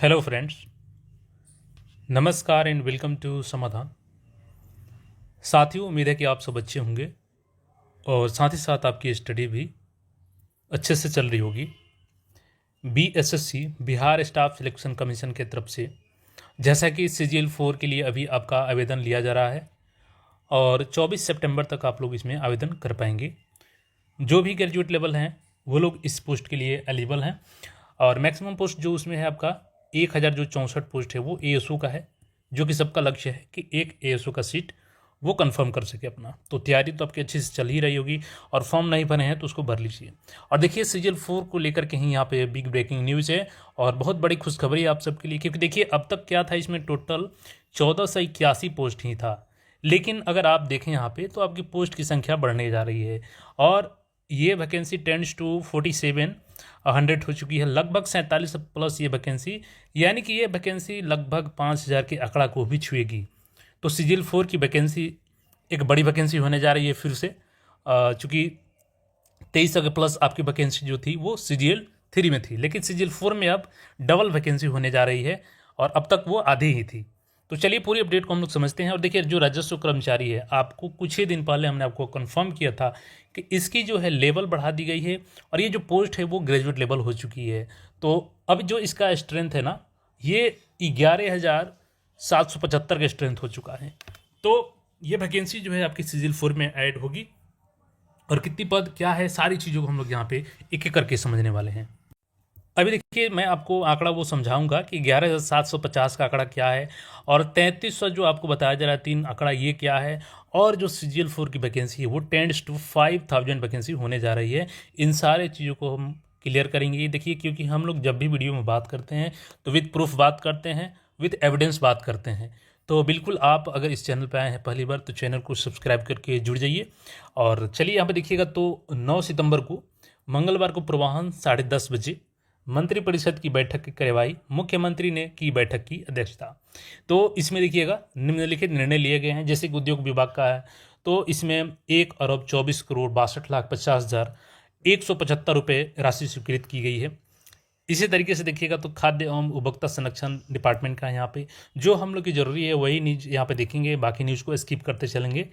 Hello friends, नमस्कार and welcome to समाधान। साथियों, उम्मीद है कि आप सब अच्छे होंगे और साथ ही साथ आपकी स्टडी भी अच्छे से चल रही होगी। BSSC Bihar staff selection commission के तरफ से जैसा कि सीजीएल 4 के लिए अभी आपका आवेदन लिया जा रहा है और 24 सितंबर तक आप लोग इसमें आवेदन कर पाएंगे। जो भी ग्रेजुएट लेवल हैं वो लोग इस पोस्ट के लिए एलिजिबल हैं और मैक्सिमम पोस्ट जो उसमें है आपका 1000 जो 64 पोस्ट है वो एएसओ का है, जो कि सबका लक्ष्य है कि एक एएसओ का सीट वो कंफर्म कर सके अपना। तो तैयारी तो आपकी अच्छे से चल ही रही होगी और फॉर्म नहीं भरे हैं तो उसको भर लीजिए। और देखिए, सीजीएल 4 को लेकर के ही यहाँ पे बिग ब्रेकिंग न्यूज़ है और बहुत बड़ी खुशखबरी है आप सबके लिए, क्योंकि देखिए अब तक क्या था, इसमें टोटल 1481 पोस्ट ही था। लेकिन अगर आप देखें यहाँ पे तो आपकी पोस्ट की संख्या बढ़ने जा रही है और ये वैकेंसी टेंड्स टू 4700 हो चुकी है, लगभग 47 प्लस ये वैकेंसी, यानी कि ये वैकेंसी लगभग 5000 के आंकड़ा को भी छुएगी। तो सीजीएल 4 की वैकेंसी एक बड़ी वैकेंसी होने जा रही है फिर से, चूँकि 23 प्लस आपकी वैकेंसी जो थी वो सीजीएल 3 में थी, लेकिन सीजीएल 4 में अब डबल वैकेंसी होने जा रही है और अब तक वो आधी ही थी। तो चलिए पूरी अपडेट को हम लोग समझते हैं। और देखिए, जो राजस्व कर्मचारी है, आपको कुछ ही दिन पहले हमने आपको कंफर्म किया था कि इसकी जो है लेवल बढ़ा दी गई है और ये जो पोस्ट है वो ग्रेजुएट लेवल हो चुकी है। तो अब जो इसका स्ट्रेंथ है ना, ये 11,775 का स्ट्रेंथ हो चुका है। तो ये वैकेंसी जो है आपकी सीजीएल 4 में ऐड होगी और कितनी पद क्या है, सारी चीज़ों को हम लोग यहाँ पे एक एक करके समझने वाले हैं। अभी देखिए, मैं आपको आंकड़ा वो समझाऊंगा कि 11,750 का आंकड़ा क्या है और 3300 जो आपको बताया जा रहा है 3 आंकड़ा, ये क्या है। और जो सीजीएल 4 की वैकेंसी है वो टेंड्स टू 5000 वैकेंसी होने जा रही है। इन सारे चीज़ों को हम क्लियर करेंगे। ये देखिए, क्योंकि हम लोग जब भी वीडियो में बात करते हैं तो विद प्रूफ बात करते हैं, विद एविडेंस बात करते हैं। तो बिल्कुल, आप अगर इस चैनल पर आए हैं पहली बार तो चैनल को सब्सक्राइब करके जुड़ जाइए। और चलिए यहाँ पर देखिएगा, तो 9 सितंबर को मंगलवार को पूर्वाह्न 10:30 बजे मंत्रिपरिषद की बैठक की कार्यवाही, मुख्यमंत्री ने की बैठक की अध्यक्षता। तो इसमें देखिएगा, निम्नलिखित निर्णय लिए गए हैं। जैसे कि उद्योग विभाग का है तो इसमें 1,24,62,50,175 रुपये राशि स्वीकृत की गई है। इसी तरीके से देखिएगा तो खाद्य एवं उपभोक्ता संरक्षण डिपार्टमेंट का यहाँ पे जो हम लोग की जरूरी है वही न्यूज यहाँ पे देखेंगे, बाकी न्यूज़ को स्किप करते चलेंगे।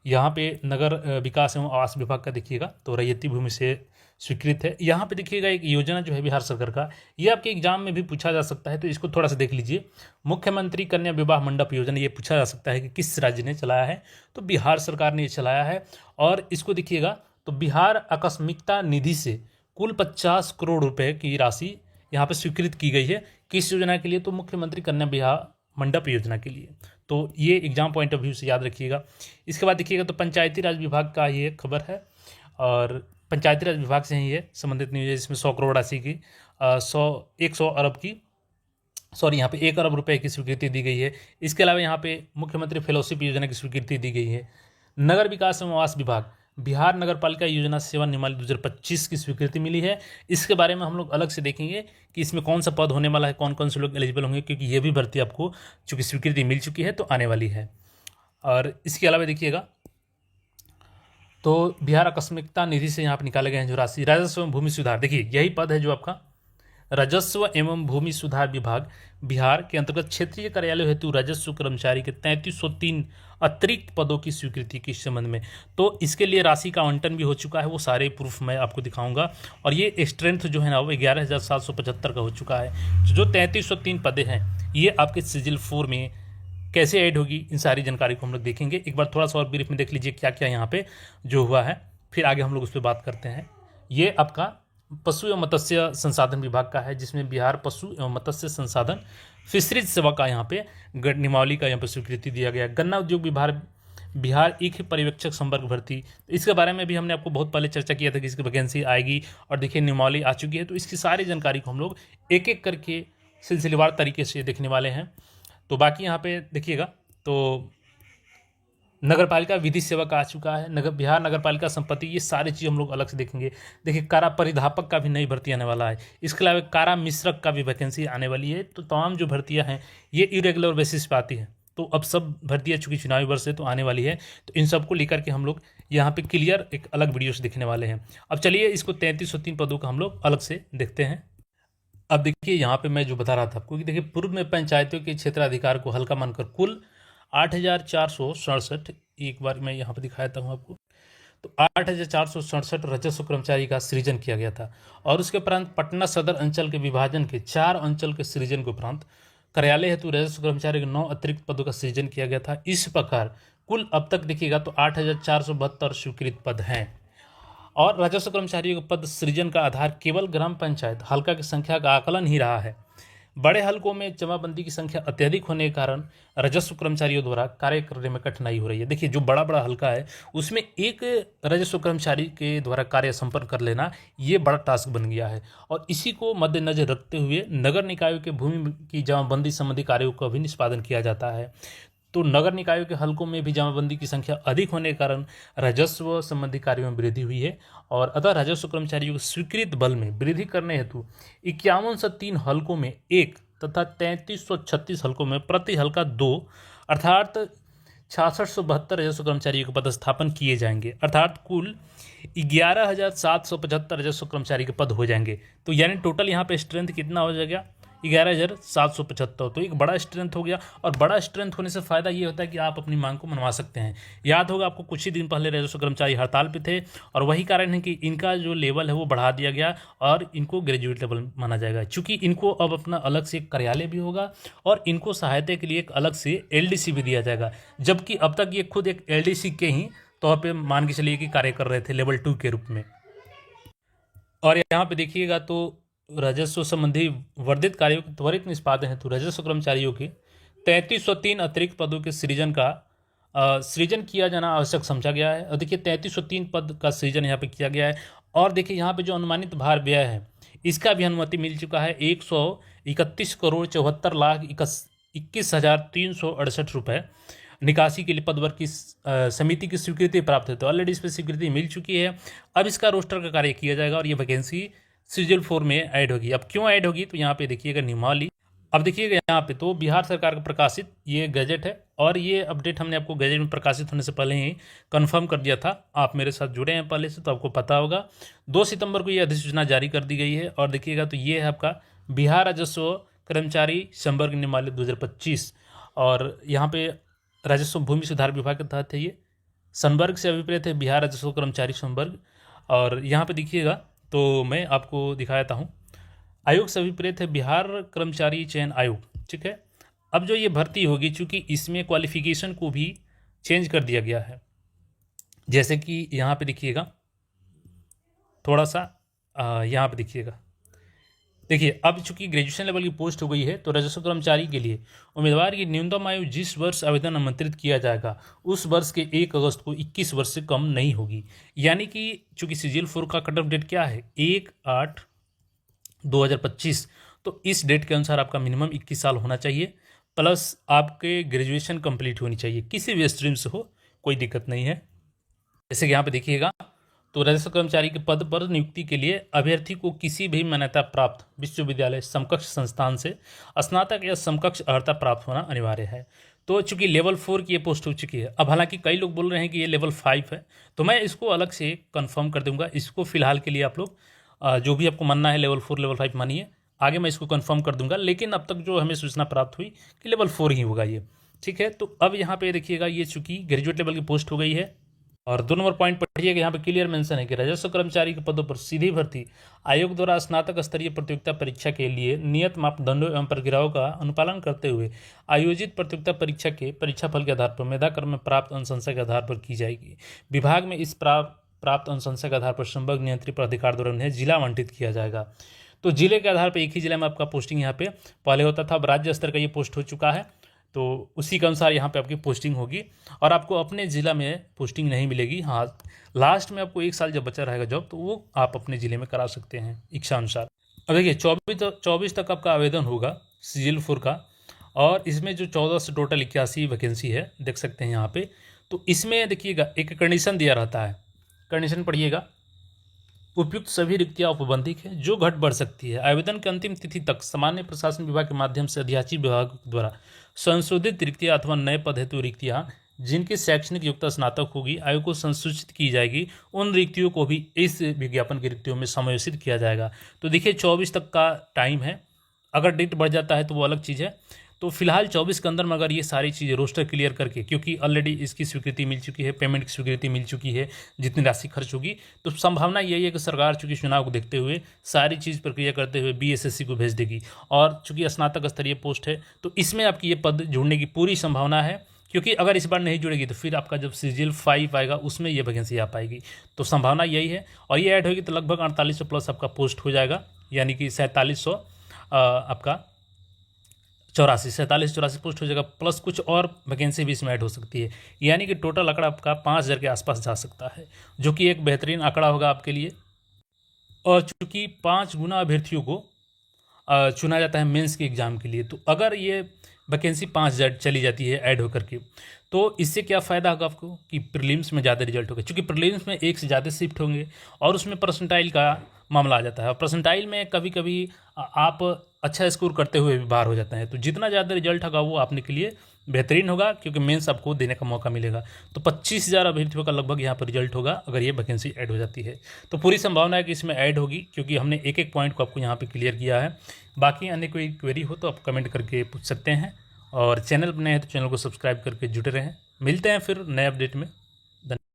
यहाँ पे नगर विकास एवं आवास विभाग का देखिएगा तो रैयती भूमि से स्वीकृत है। यहाँ पे देखिएगा एक योजना जो है बिहार सरकार का, ये आपके एग्जाम में भी पूछा जा सकता है, तो इसको थोड़ा सा देख लीजिए। मुख्यमंत्री कन्या विवाह मंडप योजना, ये पूछा जा सकता है कि किस राज्य ने चलाया है, तो बिहार सरकार ने ये चलाया है। और इसको देखिएगा तो बिहार आकस्मिकता निधि से कुल 50 करोड़ रुपए की राशि यहाँ पे स्वीकृत की गई है। किस योजना के लिए? तो मुख्यमंत्री कन्या विवाह मंडप योजना के लिए। तो ये एग्जाम पॉइंट ऑफ व्यू से याद रखिएगा। इसके बाद देखिएगा तो पंचायती राज विभाग का ये खबर है और पंचायती राज विभाग से ही ये संबंधित न्यूज है, जिसमें 100 करोड़ राशि की 100 अरब की यहाँ पे 1 अरब रुपए की स्वीकृति दी गई है। इसके अलावा यहाँ पे मुख्यमंत्री फेलोशिप योजना की स्वीकृति दी गई है। नगर विकास एवं आवास विभाग, बिहार नगर पालिका योजना सेवा नियमावली 2025 की स्वीकृति मिली है। इसके बारे में हम लोग अलग से देखेंगे कि इसमें कौन सा पद होने वाला है, कौन कौन से लोग एलिजिबल होंगे, क्योंकि ये भी भर्ती आपको चूँकि स्वीकृति मिल चुकी है तो आने वाली है। और इसके अलावा देखिएगा तो बिहार आकस्मिकता निधि से यहाँ पर निकाले गए हैं जो राशि, राजस्व एवं भूमि सुधार, देखिए यही पद है जो आपका राजस्व एवं भूमि सुधार विभाग बिहार के अंतर्गत क्षेत्रीय कार्यालय हेतु राजस्व कर्मचारी के 3303 अतिरिक्त पदों की स्वीकृति के संबंध में। तो इसके लिए राशि का आवंटन भी हो चुका है, वो सारे प्रूफ मैं आपको दिखाऊंगा। और ये स्ट्रेंथ जो है ना वो 11,775 का हो चुका है। जो 3303 पदे हैं ये आपके सीजीएल 4 में कैसे ऐड होगी, इन सारी जानकारी को हम लोग देखेंगे। एक बार थोड़ा सा और ब्रीफ में देख लीजिए क्या क्या यहाँ पे जो हुआ है, फिर आगे हम लोग उस पर बात करते हैं। ये आपका पशु एवं मत्स्य संसाधन विभाग का है, जिसमें बिहार पशु एवं मत्स्य संसाधन फिशरीज सेवा का यहाँ पे नियमावली का यहाँ पे स्वीकृति दिया गया। गन्ना उद्योग विभाग बिहार एक ही पर्यवेक्षक संवर्ग भर्ती, इसके बारे में भी हमने आपको बहुत पहले चर्चा किया था कि इसकी वैकेंसी आएगी और देखिए नियमावली आ चुकी है। तो इसकी सारी जानकारी को हम लोग एक एक करके सिलसिलेवार तरीके से देखने वाले हैं। तो बाकी यहाँ पे देखिएगा तो नगर पालिका विधि सेवा का आ चुका है, बिहार नगर पालिका संपत्ति, ये सारी चीज़ हम लोग अलग से देखेंगे। देखिए कारा परिधापक का भी नई भर्ती आने वाला है। इसके अलावा कारा मिश्रक का भी वैकेंसी आने वाली है। तो तमाम जो भर्तियां हैं ये इरेगुलर बेसिस पे आती हैं। तो अब सब भर्तियां चूंकि चुनावी वर्ष से तो आने वाली है, तो इन सबको लेकर के हम लोग यहाँ पे क्लियर एक अलग वीडियो से दिखने वाले हैं। अब चलिए इसको 3303 पदों का हम लोग अलग से देखते हैं। अब देखिए यहाँ पे मैं जो बता रहा था आपको कि देखिए पूर्व में पंचायतों के क्षेत्राधिकार को हल्का मानकर कुल 8,467, एक बार मैं यहाँ पे दिखाता हूँ आपको, तो 8,467 राजस्व कर्मचारी का सृजन किया गया था। और उसके उपरांत पटना सदर अंचल के विभाजन के 4 अंचल के सृजन के उपरांत कार्यालय हेतु राजस्व कर्मचारी के 9 अतिरिक्त पदों का सृजन किया गया था। इस प्रकार कुल अब तक देखिएगा तो 8,472 स्वीकृत पद हैं। और राजस्व कर्मचारियों के पद सृजन का आधार केवल ग्राम पंचायत हल्का की संख्या का आकलन ही रहा है। बड़े हलकों में जमाबंदी की संख्या अत्यधिक होने के कारण राजस्व कर्मचारियों द्वारा कार्य करने में कठिनाई हो रही है। देखिए जो बड़ा बड़ा हलका है उसमें एक राजस्व कर्मचारी के द्वारा कार्य संपन्न कर लेना ये बड़ा टास्क बन गया है। और इसी को मद्देनजर रखते हुए नगर निकायों के भूमि की जमाबंदी संबंधी कार्यों का भी निष्पादन किया जाता है। तो नगर निकायों के हलकों में भी जमाबंदी की संख्या अधिक होने के कारण राजस्व संबंधी कार्यों में वृद्धि हुई है। और अतः राजस्व कर्मचारियों के स्वीकृत बल में वृद्धि करने हेतु 5103 हलकों में 1 तथा 3336 हलकों में प्रति हल्का 2 अर्थात 6672 राजस्व कर्मचारियों के पदस्थापन किए जाएंगे। अर्थात कुल 11,775 राजस्व कर्मचारी के पद हो जाएंगे। तो यानी टोटल यहाँ पे स्ट्रेंथ कितना हो जाएगा, 11,775। तो एक बड़ा स्ट्रेंथ हो गया। और बड़ा स्ट्रेंथ होने से फ़ायदा ये होता है कि आप अपनी मांग को मनवा सकते हैं। याद होगा आपको कुछ ही दिन पहले राजस्व कर्मचारी हड़ताल पे थे और वही कारण है कि इनका जो लेवल है वो बढ़ा दिया गया और इनको ग्रेजुएट लेवल माना जाएगा। चूँकि इनको अब अपना अलग से एक कार्यालय भी होगा और इनको सहायता के लिए एक अलग से LDC भी दिया जाएगा, जबकि अब तक ये खुद एक LDC के ही तौर पर मान के चलिए कि कार्य कर रहे थे लेवल 2 के रूप में। और यहाँ पे देखिएगा तो राजस्व संबंधी वर्धित कार्यों के त्वरित निष्पादन हेतु राजस्व कर्मचारियों के 3303 अतिरिक्त पदों के सृजन किया जाना आवश्यक समझा गया है। और देखिए 3303 पद का सृजन यहाँ पे किया गया है। और देखिए यहाँ पे जो अनुमानित भार व्यय है इसका भी अनुमति मिल चुका है, 131,74,21,368 रुपये निकासी के लिए पद वर्ग की समिति की स्वीकृति प्राप्त है। तो ऑलरेडी इस पर स्वीकृति मिल चुकी है। अब इसका रोस्टर का कार्य किया जाएगा और ये वैकेंसी सीरियल 4 में ऐड होगी। अब क्यों ऐड होगी, तो यहाँ पे देखिएगा नियमावली। अब देखिएगा यहाँ पे तो बिहार सरकार का प्रकाशित ये गैजेट है और ये अपडेट हमने आपको गैजेट में प्रकाशित होने से पहले ही कंफर्म कर दिया था। आप मेरे साथ जुड़े हैं पहले से तो आपको पता होगा। 2 सितंबर को ये अधिसूचना जारी कर दी गई है। और देखिएगा तो ये है आपका बिहार राजस्व कर्मचारी संवर्ग नियमावली 2025। और यहाँ पे राजस्व भूमि सुधार विभाग के तहत है, ये संवर्ग से अभिप्रेत है बिहार राजस्व कर्मचारी संवर्ग। और यहाँ पे देखिएगा तो मैं आपको दिखाता हूँ, आयोग से अभिप्रेत है बिहार कर्मचारी चयन आयोग। ठीक है, अब जो ये भर्ती होगी चूँकि इसमें क्वालिफिकेशन को भी चेंज कर दिया गया है। जैसे कि यहाँ पे देखिएगा थोड़ा सा यहाँ पे देखिएगा, देखिए अब चूंकि ग्रेजुएशन लेवल की पोस्ट हो गई है तो राजस्व कर्मचारी के लिए उम्मीदवार की न्यूनतम आयु जिस वर्ष आवेदन आमंत्रित किया जाएगा उस वर्ष के 1 अगस्त को 21 वर्ष से कम नहीं होगी। यानी कि चूंकि सीजीएल 4 का कट ऑफ डेट क्या है 1/8/2025, तो इस डेट के अनुसार आपका मिनिमम 21 साल होना चाहिए प्लस आपके ग्रेजुएशन कंप्लीट होनी चाहिए, किसी भी स्ट्रीम से हो कोई दिक्कत नहीं है। जैसे कि यहाँ पे देखिएगा तो राजस्व कर्मचारी के पद पर नियुक्ति के लिए अभ्यर्थी को किसी भी मान्यता प्राप्त विश्वविद्यालय समकक्ष संस्थान से स्नातक या समकक्ष अर्हता प्राप्त होना अनिवार्य है। तो चूंकि लेवल 4 की ये पोस्ट हो चुकी है, अब हालांकि कई लोग बोल रहे हैं कि ये लेवल 5 है, तो मैं इसको अलग से कंफर्म कर दूंगा। इसको फिलहाल के लिए आप लोग जो भी आपको मानना है लेवल 4 लेवल 5 मानिए, आगे मैं इसको कंफर्म कर दूंगा। लेकिन अब तक जो हमें सूचना प्राप्त हुई कि लेवल 4 ही होगा ये। ठीक है, तो अब यहाँ पे देखिएगा ये चूंकि ग्रेजुएट लेवल की पोस्ट हो गई है। और 2 नंबर पॉइंट पढ़िएगा, यहाँ पे क्लियर मेंशन है कि राजस्व कर्मचारी के पदों पर सीधी भर्ती आयोग द्वारा स्नातक स्तरीय प्रतियोगिता परीक्षा के लिए नियत मापदंडों एवं प्रक्रियाओं का अनुपालन करते हुए आयोजित प्रतियोगिता परीक्षा के परीक्षाफल के आधार पर मेधाक्रम में प्राप्त अनुशंसा के आधार पर की जाएगी। विभाग में इस प्राप्त अनुशंसा के आधार पर संवर्ग नियंत्रित प्राधिकार द्वारा उन्हें जिला आवंटित किया जाएगा। तो जिले के आधार पर एक ही जिले में आपका पोस्टिंग यहाँ पे पहले होता था, अब राज्य स्तर का ये पोस्ट हो चुका है, तो उसी के अनुसार यहाँ पे आपकी पोस्टिंग होगी और आपको अपने ज़िला में पोस्टिंग नहीं मिलेगी। हाँ, लास्ट में आपको 1 साल जब बचा रहेगा जॉब तो वो आप अपने ज़िले में करा सकते हैं इच्छा अनुसार। अब देखिए 24 तक आपका आवेदन होगा सीजीएल 4 का, और इसमें जो 14 से टोटल 81 वैकेंसी है देख सकते हैं यहाँ पे। तो इसमें देखिएगा एक कंडीशन दिया रहता है, कंडीशन पढ़िएगा, उपयुक्त सभी रिक्तियाँ औपबंधिक है जो घट बढ़ सकती है। आवेदन की अंतिम तिथि तक सामान्य प्रशासन विभाग के माध्यम से अध्याची विभाग द्वारा संशोधित रिक्तियाँ अथवा नए पद हेतु रिक्तियाँ जिनकी शैक्षणिक योग्यता स्नातक होगी आयोग को संसूचित की जाएगी, उन रिक्तियों को भी इस विज्ञापन की रिक्तियों में समायोजित किया जाएगा। तो देखिए 24 तक का टाइम है, अगर डेट बढ़ जाता है तो वो अलग चीज़ है। तो फिलहाल 24 के अंदर में अगर ये सारी चीज़ें रोस्टर क्लियर करके, क्योंकि ऑलरेडी इसकी स्वीकृति मिल चुकी है, पेमेंट की स्वीकृति मिल चुकी है, जितनी राशि खर्च होगी, तो संभावना यही है कि सरकार चूंकि चुनाव को देखते हुए सारी चीज़ प्रक्रिया करते हुए बीएसएससी को भेज देगी। और चूंकि स्नातक स्तरीय पोस्ट है तो इसमें आपकी ये पद जुड़ने की पूरी संभावना है, क्योंकि अगर इस बार नहीं जुड़ेगी तो फिर आपका जब सीजीएल 5 आएगा उसमें ये वैकेंसी आ पाएगी। तो संभावना यही है, और ये ऐड होगी तो लगभग 4800 प्लस आपका पोस्ट हो जाएगा, यानी कि 4700 आपका 4784 पोस्ट हो जाएगा, प्लस कुछ और वैकेंसी भी इसमें ऐड हो सकती है, यानी कि टोटल आंकड़ा आपका 5000 के आसपास जा सकता है, जो कि एक बेहतरीन आंकड़ा होगा आपके लिए। और चूंकि 5 गुना अभ्यर्थियों को चुना जाता है मेंस के एग्ज़ाम के लिए, तो अगर ये वैकेंसी 5000 चली जाती है ऐड होकर के, तो इससे क्या फ़ायदा होगा आपको कि प्रीलिम्स में ज़्यादा रिजल्ट होगा, क्योंकि प्रीलिम्स में एक से ज़्यादा शिफ्ट होंगे और उसमें परसेंटाइल का मामला आ जाता है, और परसेंटाइल में कभी कभी आप अच्छा स्कोर करते हुए भी बाहर हो जाते हैं। तो जितना ज़्यादा रिजल्ट होगा वो आपने के लिए बेहतरीन होगा, क्योंकि मेंस आपको देने का मौका मिलेगा। तो 25,000 अभ्यर्थियों का लगभग यहाँ पर रिजल्ट होगा अगर ये वैकेंसी ऐड हो जाती है। तो पूरी संभावना है कि इसमें ऐड होगी, क्योंकि हमने एक एक पॉइंट को आपको यहाँ पे क्लियर किया है। बाकी अन्य कोई क्वेरी हो तो आप कमेंट करके पूछ सकते हैं, और चैनल पर नए हैं तो चैनल को सब्सक्राइब करके जुटे रहें। मिलते हैं फिर नए अपडेट में।